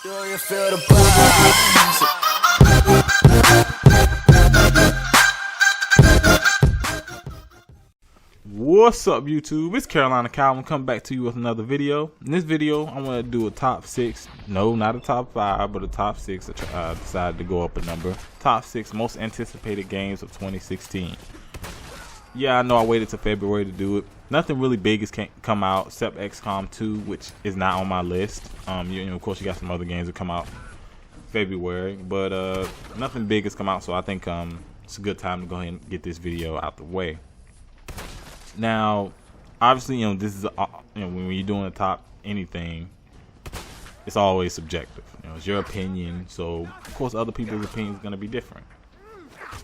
Do you feel the vibes? What's up, YouTube? It's Carolina Calvin coming back to you with another video. In this video, I'm going to do a top 6, no, not a top 5, but a top 6. I decided to go up a number. Top 6 most anticipated games of 2016. Yeah, I know I waited till February to do it. Nothing really big has come out except XCOM 2, which is not on my list. Of course, you got some other games that come out February, but nothing big has come out, so I think it's a good time to go ahead and get this video out the way. Now, obviously, this is when you're doing a top anything, it's always subjective. It's your opinion, so of course other people's opinion is going to be different.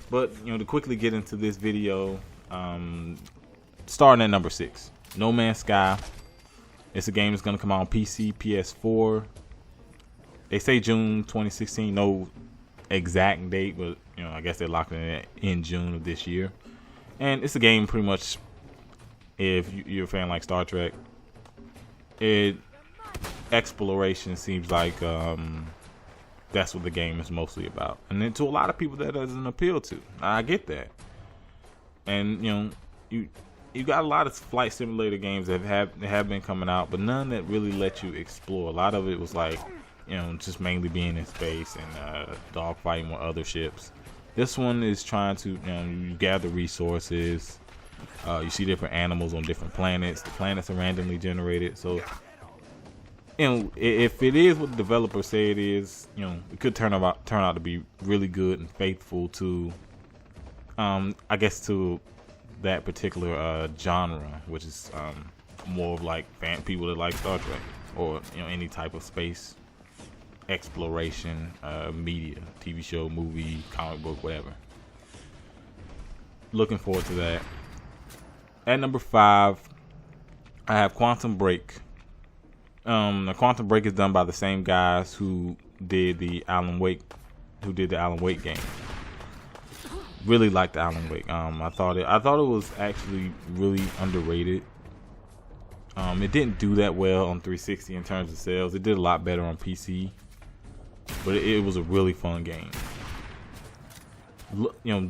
But to quickly get into this video, starting at number 6, No Man's Sky. It's a game that's going to come out on PC, PS4. They say June 2016, no exact date, but I guess they're locking it in June of this year. And it's a game pretty much, if you're a fan like Star Trek, exploration seems like that's what the game is mostly about. And then to a lot of people that doesn't appeal to. I get that. And you got a lot of flight simulator games that have been coming out, but none that really let you explore. A lot of it was like just mainly being in space and dogfighting with other ships. This one is trying to you gather resources. You see different animals on different planets. The planets are randomly generated, so if it is what the developers say it is, it could turn out to be really good and faithful to, I guess, to that particular genre, which is more of like people that like Star Trek or any type of space exploration media, TV show, movie, comic book, whatever. Looking forward to that. At number 5, I have Quantum Break. The Quantum Break is done by the same guys who did the Alan Wake game. Really liked Alan Wake. I thought it was actually really underrated. It didn't do that well on 360 in terms of sales. It did a lot better on PC, but it was a really fun game.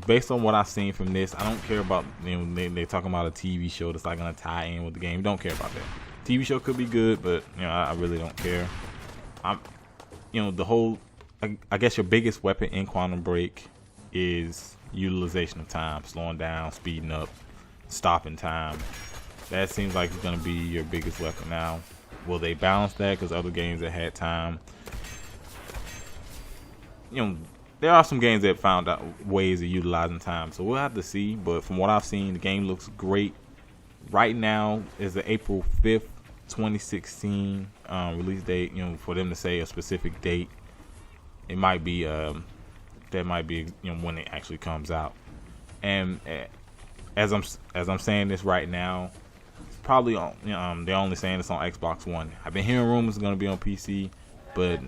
Based on what I've seen from this, I don't care about they're talking about a TV show that's like gonna tie in with the game. Don't care about that. TV show could be good, but I really don't care. The whole, I guess your biggest weapon in Quantum Break is utilization of time, slowing down, speeding up, stopping time. That seems like it's gonna be your biggest weapon. Now, will they balance that? Because other games that had time, there are some games that found out ways of utilizing time, so we'll have to see. But from what I've seen, the game looks great. Right now is the April 5th, 2016 release date. For them to say a specific date, it might be that might be when it actually comes out. And as I'm saying this right now, it's probably on. They're only saying it's on Xbox One. I've been hearing rumors it's gonna be on PC, but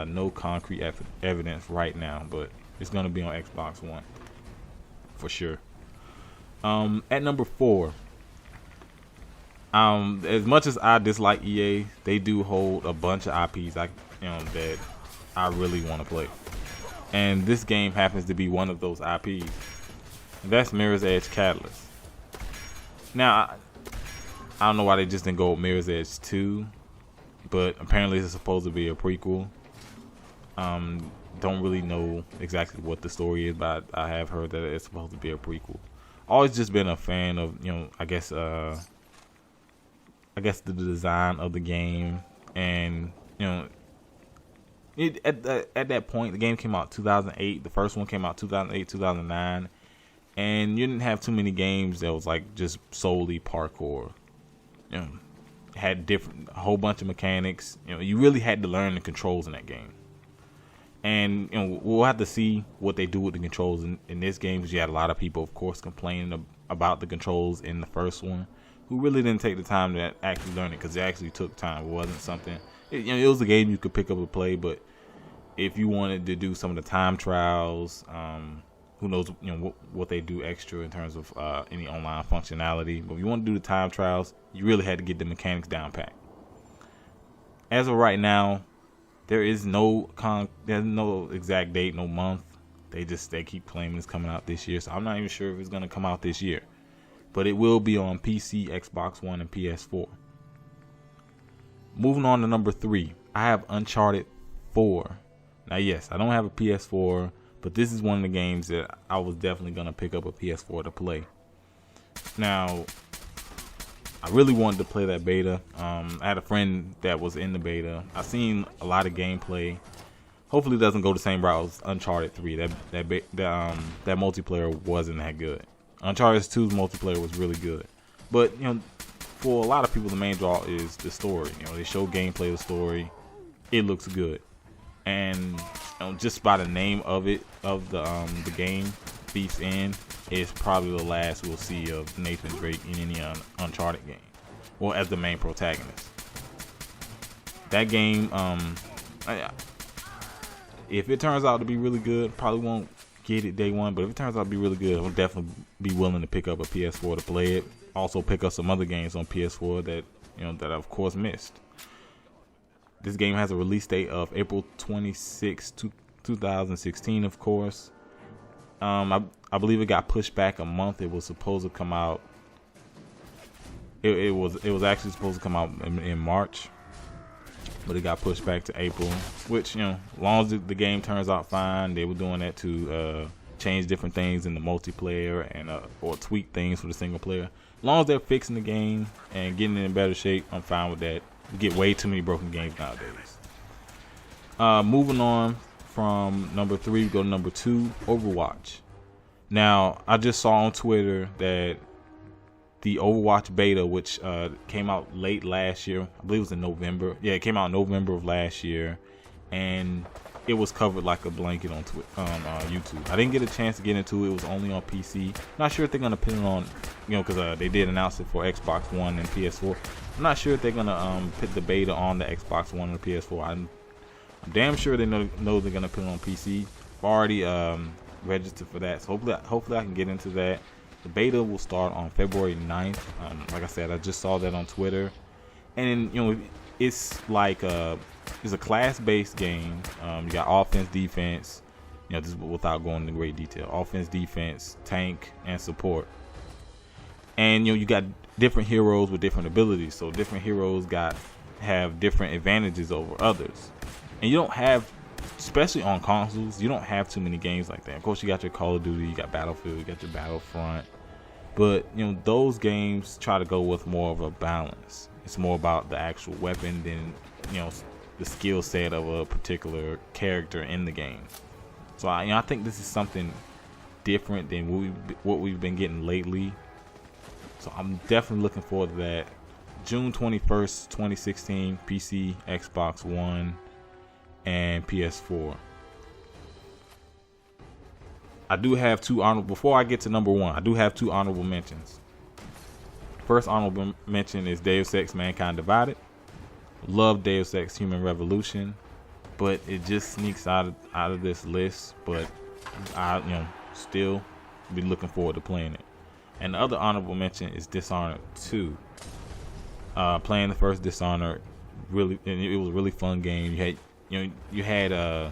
no concrete evidence right now. But it's gonna be on Xbox One for sure. At number 4, as much as I dislike EA, they do hold a bunch of IPs that I really want to play, and this game happens to be one of those IPs. That's Mirror's Edge Catalyst. Now, I don't know why they just didn't go with Mirror's Edge 2. But apparently it's supposed to be a prequel. Don't really know exactly what the story is, but I have heard that it's supposed to be a prequel. Always just been a fan of, I guess the design of the game, and at that point the game came out 2008. The first one came out 2008, 2009, and you didn't have too many games that was like just solely parkour. Had a whole bunch of mechanics. You really had to learn the controls in that game. And we'll have to see what they do with the controls in this game, because you had a lot of people, of course, complaining about the controls in the first one, who really didn't take the time to actually learn it, because it actually took time. It wasn't something. It was a game you could pick up and play, but if you wanted to do some of the time trials, who knows, what they do extra in terms of any online functionality. But if you want to do the time trials, you really had to get the mechanics down pat. As of right now, there's no exact date, no month. They keep claiming it's coming out this year, so I'm not even sure if it's gonna come out this year. But it will be on PC, Xbox One, and PS4. Moving on to number 3, I have Uncharted 4. Now, yes, I don't have a PS4, but this is one of the games that I was definitely gonna pick up a PS4 to play. Now, I really wanted to play that beta. I had a friend that was in the beta. I seen a lot of gameplay. Hopefully, it doesn't go the same route as Uncharted 3. That multiplayer wasn't that good. Uncharted 2's multiplayer was really good, but for a lot of people, the main draw is the story. They show gameplay of the story. It looks good, and just by the name of it, of the game, Thief's End, is probably the last we'll see of Nathan Drake in any Uncharted game, well, as the main protagonist. That game, if it turns out to be really good, probably won't get it day one, but if it turns out to be really good, I'll definitely be willing to pick up a PS4 to play it. Also pick up some other games on PS4 that that I of course missed. This game has a release date of April 26, 2016, of course. I believe it got pushed back a month. It was supposed to come out. It was actually supposed to come out in March, but it got pushed back to April. Which as long as the game turns out fine, they were doing that to change different things in the multiplayer and or tweak things for the single player. As long as they're fixing the game and getting it in better shape, I'm fine with that. We get way too many broken games nowadays. Moving on from number 3, go to number 2, Overwatch. Now, I just saw on Twitter that the Overwatch beta, which came out late last year, I believe it was in November. Yeah, it came out in November of last year, and it was covered like a blanket on YouTube. I didn't get a chance to get into it. It was only on PC. Not sure if they're gonna put it on, because they did announce it for Xbox One and PS4. I'm not sure if they're gonna put the beta on the Xbox One and the PS4. I'm damn sure they know they're gonna put it on PC. I've already registered for that, so hopefully I can get into that. The beta will start on February 9th. Like I said, I just saw that on Twitter, and it's like it's a class-based game. You got offense, defense. This is without going into great detail. Offense, defense, tank, and support. And you got different heroes with different abilities. So different heroes have different advantages over others. And you don't have, especially on consoles, you don't have too many games like that. Of course, you got your Call of Duty, you got Battlefield, you got your Battlefront. But those games try to go with more of a balance. It's more about the actual weapon than the skill set of a particular character in the game. So I think this is something different than what we've been getting lately. So I'm definitely looking forward to that. June 21st, 2016, PC, Xbox One, and PS4. I do have before I get to number 1, I do have 2 honorable mentions. First honorable mention is Deus Ex Mankind Divided. Love Deus Ex Human Revolution, but it just sneaks out of this list. But I still be looking forward to playing it. And the other honorable mention is Dishonored 2. Playing the first Dishonored, it was a really fun game. You had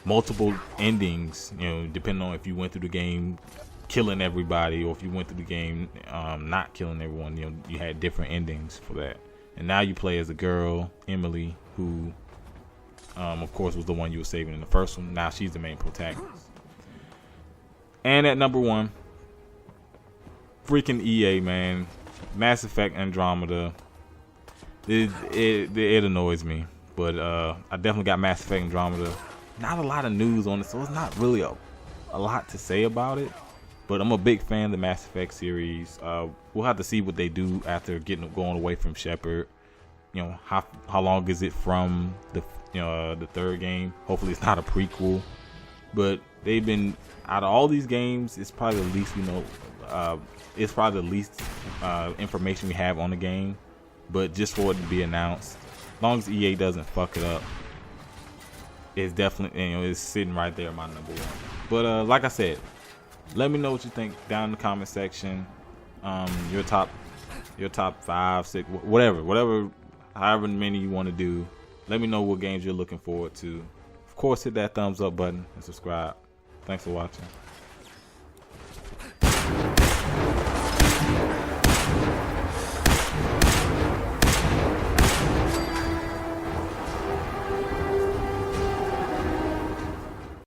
multiple endings, depending on if you went through the game killing everybody or if you went through the game not killing everyone. You had different endings for that. And now you play as a girl, Emily, who of course was the one you were saving in the first one. Now she's the main protagonist. And at number 1, freaking EA, man, Mass Effect Andromeda. It annoys me, but I definitely got Mass Effect Andromeda. Not a lot of news on it, so it's not really a lot to say about it. But I'm a big fan of the Mass Effect series. We'll have to see what they do after going away from Shepard. How long is it from the third game? Hopefully it's not a prequel. But they've been, out of all these games, it's probably the least we know. It's probably the least information we have on the game. But just for it to be announced, as long as EA doesn't fuck it up, it's definitely it's sitting right there, my number 1. But like I said, let me know what you think down in the comment section. Your top 5, 6, whatever, however many you want to do. Let me know what games you're looking forward to. Of course, hit that thumbs up button and subscribe. Thanks for watching.